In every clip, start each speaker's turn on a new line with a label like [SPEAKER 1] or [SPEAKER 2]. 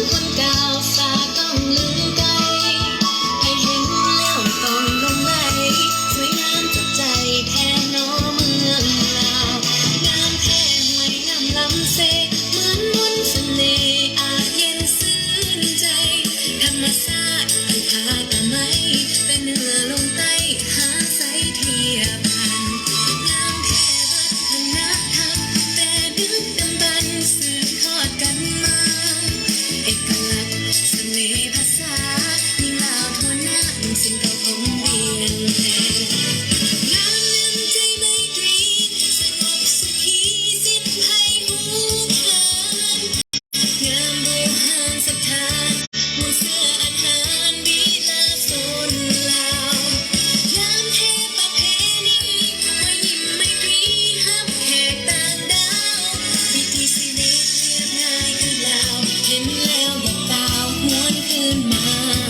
[SPEAKER 1] คนเก่าฝากต้องลืมไกลให้เห็นแล้วต้องลงไหลสวยงามจับใจแทนน้อเมืองลาวงามแท้หวยงามล้ำเสเหมือนมนต์เสน่ห์อาจเย็นซื่นใจธรรมชาติอันพาแต่ไม่แต่เหนือลงใต้หาใสเทียบพันงามแท้วัฒนธรรมแต่ดึกดำบรรพ์สืบทอดกันมาเอกลักษณ์เสน่ห์ภาษายิ่งลาวทั่วหน้าสิ่งเก่าของเวียงแพงามน้ำใจไมตรีสงบสุขีสิ้นภัยหูขาดงามโบราณสถานหมู่เสื้ออาหารวิลาโซนลาวงามแท้ประเพณีไว้ยิ้มไมตรีฮับแขกต่างดาววิถีชีวิตเรียบง่ายคือลาวเห็นแล้วอยากก้าวหวนคืนมา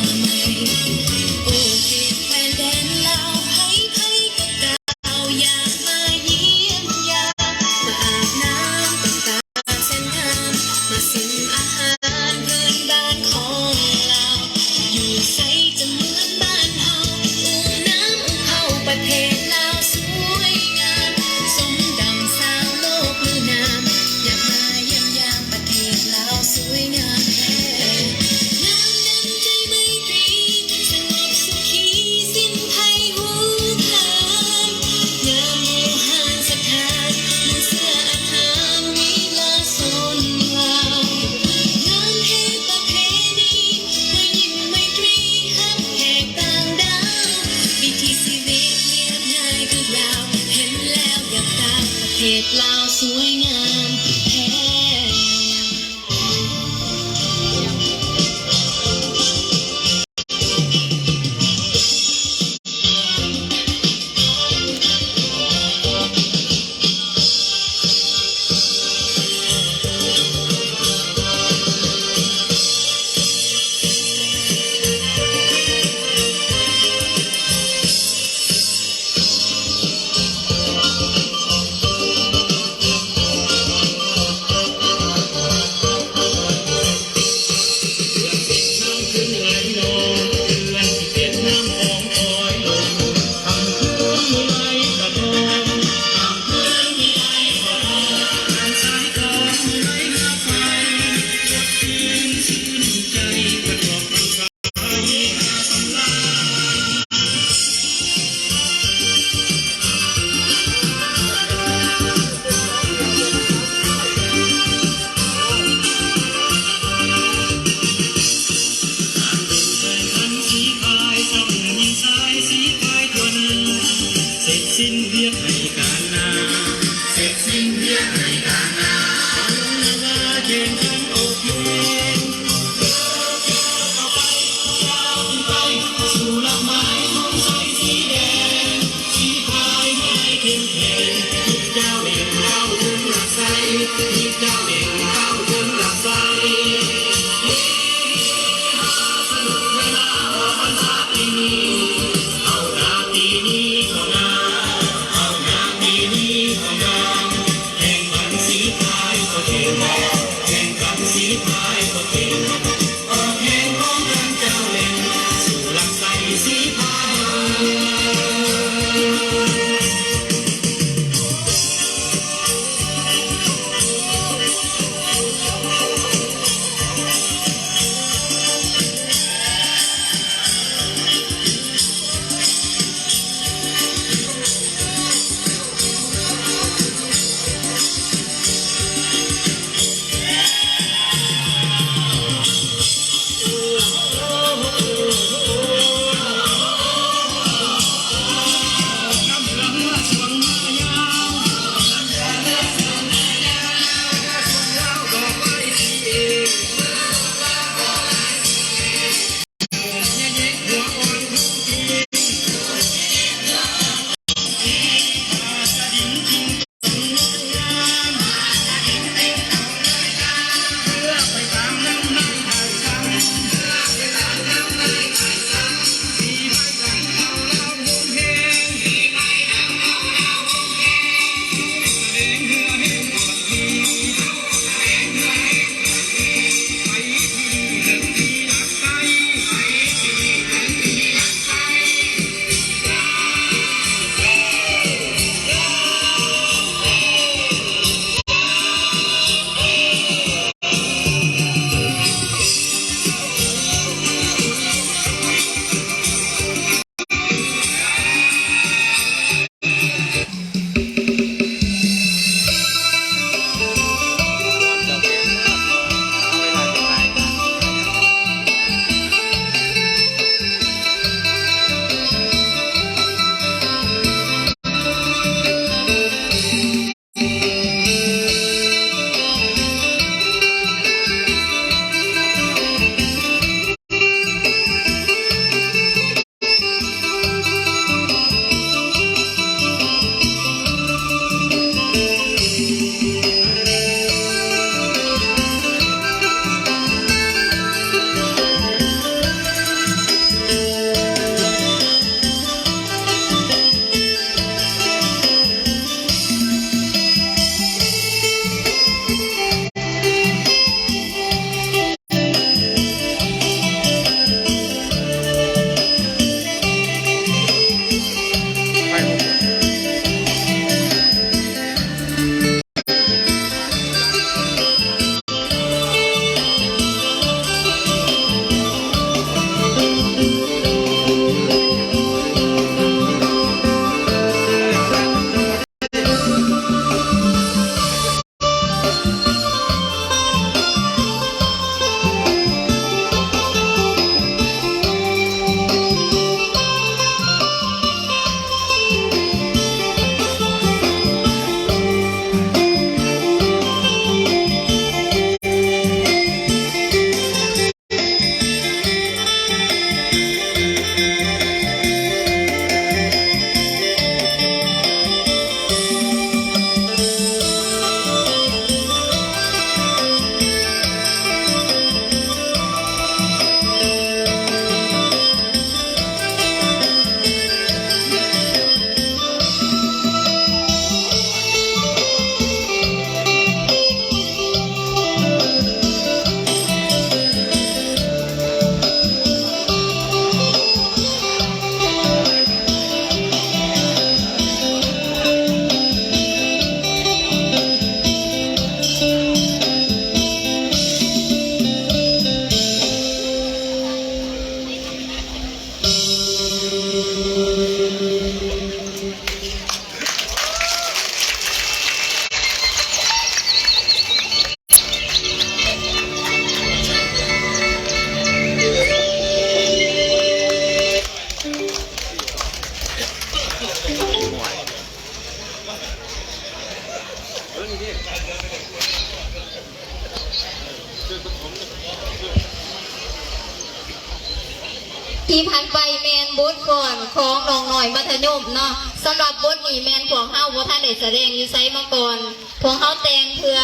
[SPEAKER 2] ที่ผ่านไปแมนบทก่อนของน้องหน่อยมัธยมเนาะสำหรับบทนี้แมนพวกเฮาบ่ทันได้แสดงอยู่ไสมาก่อนพวกเฮาแต่งเพื่อ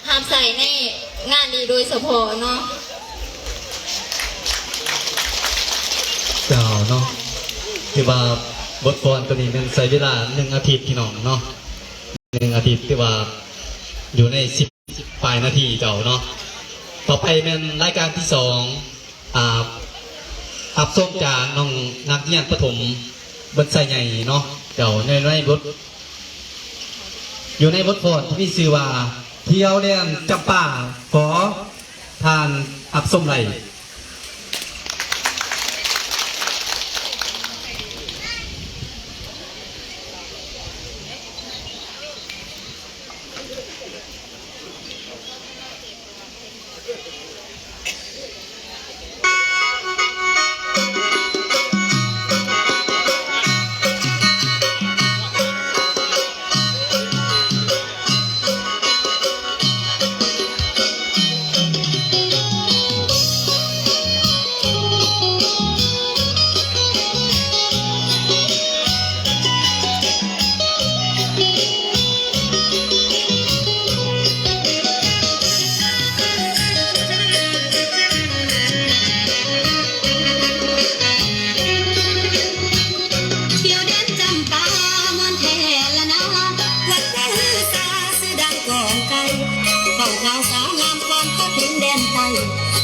[SPEAKER 2] ห้ามใส่ในงานนี้โดยเฉพาะเนาะ
[SPEAKER 3] เจ้าเนาะที่ว่าบทกลอนตัวนี้มันใช้เวลา1 อาทิตย์พี่น้องเนาะ1 อาทิตย์ที่ว่าอยู่ใน10 ปลายนาทีเจ้าเนาะต่อไปเป็นรายการที่2อับส้มจากน้องนักเรียนประถมบนไซใหญ่เนาะเจ้าในบทอยู่ในบทกลอนที่มีชื่อว่าเที่ยวเรียนจำป่าขอทานอับส้มไหล
[SPEAKER 1] เที่ยวเดินจำปามวนแท่ละนาวัดแต่ฮือสาซื้อดังกองไก่เฝ้าข่าวสาวงามก่อนเขาถึงแดนไต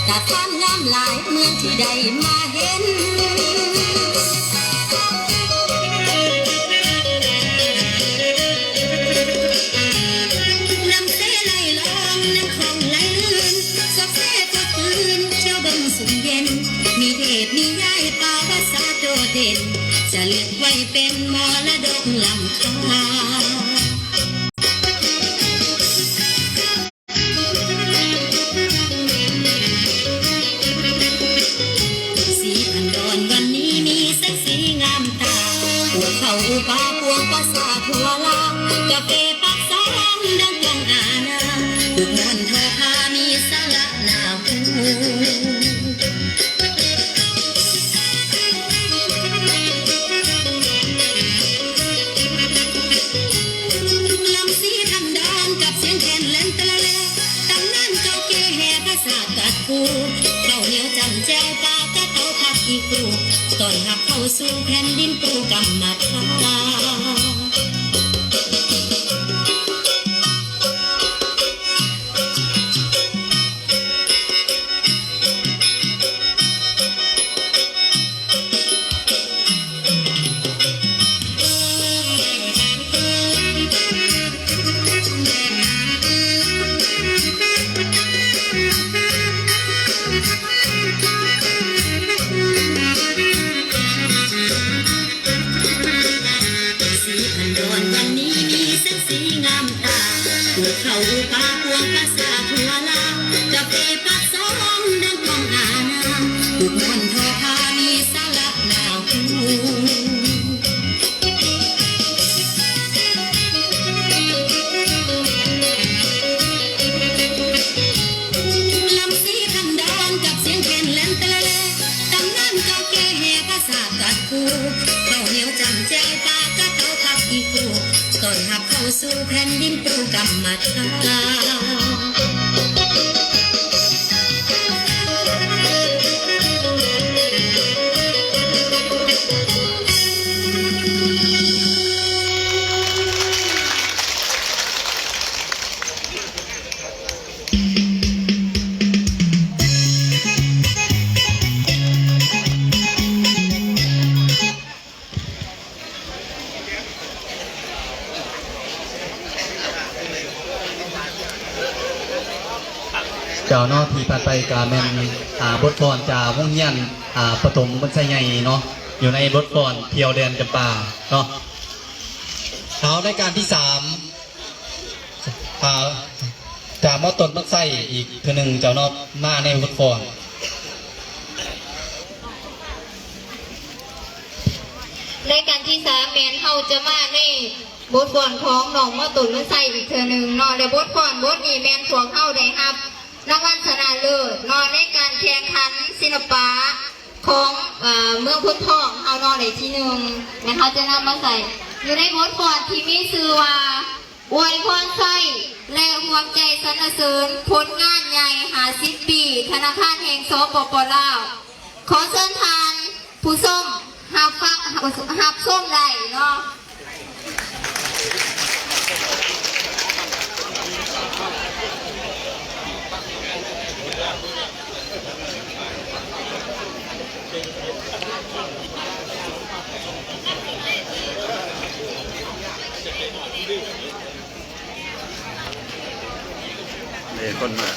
[SPEAKER 1] ตาท่านงามหลายเมืองที่ใดมาเห็นน้ำเสไหลลองน้ำคลองไหลลื่นซอกแซ่ก็คืนเที่ยวเบิ่งสุมเย็นมีเทพมียายป่าภาษาโดดเด่นจะเลือกไว้เป็นมรดกล้ำค่าสีพันดอนวันนี้มีแสงสีงามตาพวกเขาอุปาพวงภาษาทั่วลาวกาแฟปักซ้อมดังกองอาณาทุกมนทอพามีสาระนาหู ลำสีทันดอนกับเสียงแคนเล่นตะละเลตำนานเก่าแก่แห่ภาษาตัดกูเก่าเหนียวจำแจวปากกะเก่าพักอีกูต้อนรับเข้าสู่แผ่นดินปูกำมัดทาสีพันดอนวันนี้มีแสงสีงามตาพวกเขาปาพวงภาษาทั่วลาวกาแฟปักซ้อมดังกองอาณาทุกมนทอพามีสาระนาหูลำสีพันดอนกับเสียงแคนเล่นตะละเลตำนานเก่าแก่แห่ภาษาตัดกูเก่าเหนียวจำแจวปากกะเก่าพักอีกูต้อนรับเข้าสู่แผ่นดินปูกำมัดทา
[SPEAKER 3] เจ้าเนาะที่ผ่านไปกาแมนบทกลอนจากวงเงียนประถมบนไซใหญ่เนาะอยู่ในบทกลอนเที่ยวเดินจำป่าเนาะเอาในการที่3จากมอต้นมักไส้อีกคือหนึ่งเจ้าเนาะมาในบทกลอน
[SPEAKER 2] รายการที่3แมนเฮาจะมาในบทกลอนของน้องมาตุนมาใส่อีกเทื่อหนึ่งเนาะและบทกลอนบทนี้แมนพวกเฮาได้รับรางวัลชนะเลิศเนาะในการแข่งขันศิลปะ ของเมืองพุทธทองเอานอนในที่หนึ่งแม่เขาจะนำมาใส่อยู่ในบทกลอนที่มีชื่อว่าอวยพรใส่และห่วงใจสรรเสริญผลงานใหญ่50 ปีธนาคารแห่งสปปลาวขอเชิญทานผู้ส้มหับส้มได้เนาะ
[SPEAKER 4] มีคนมา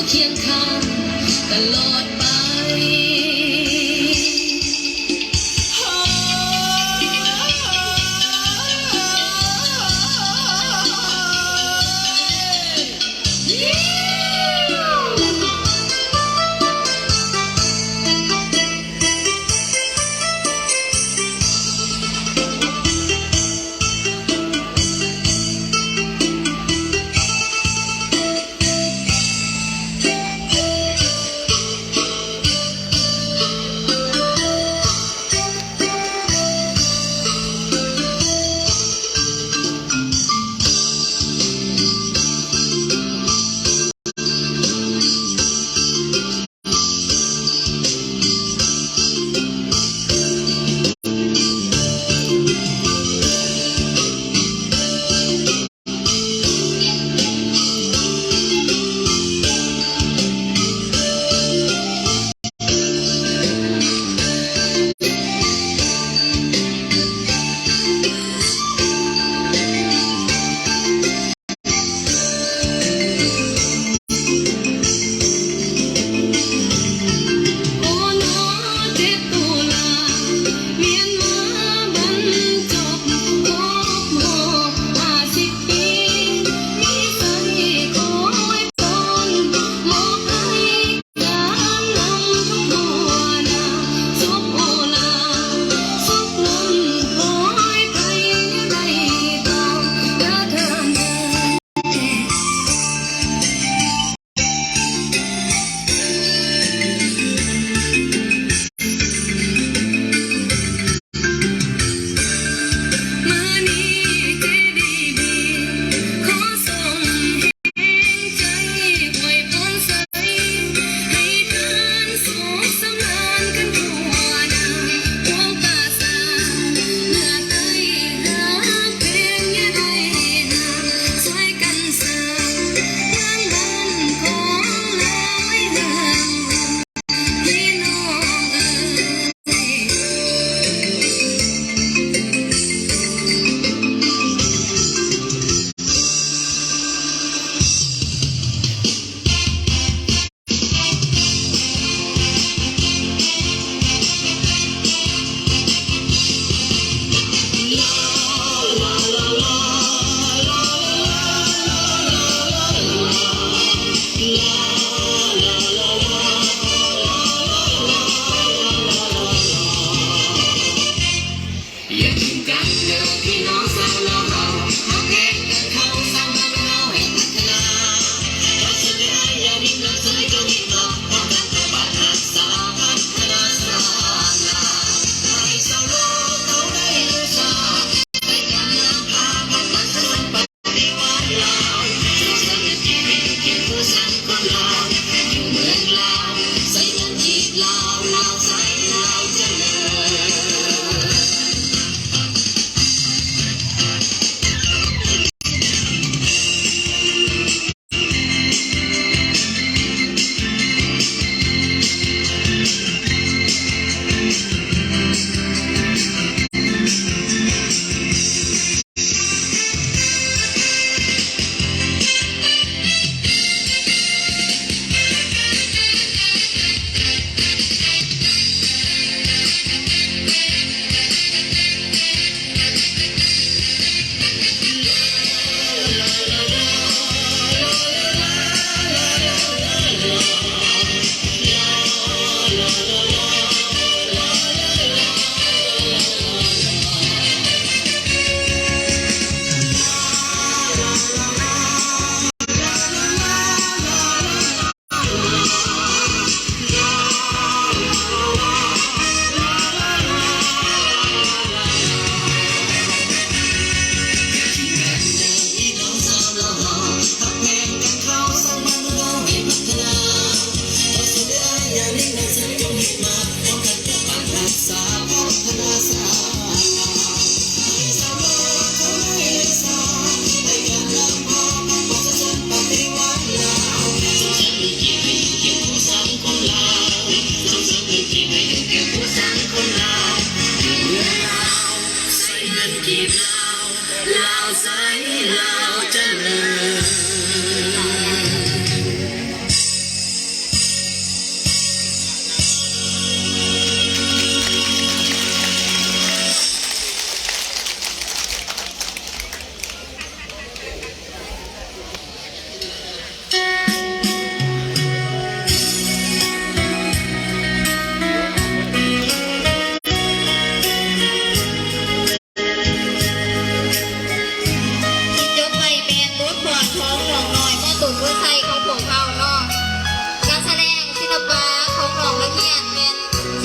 [SPEAKER 1] เคียงข้างตลอดไป
[SPEAKER 2] ค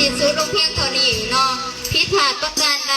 [SPEAKER 2] สิ้นสุดลงเพียงเท่านี้เนาะผิดพลาดประการใด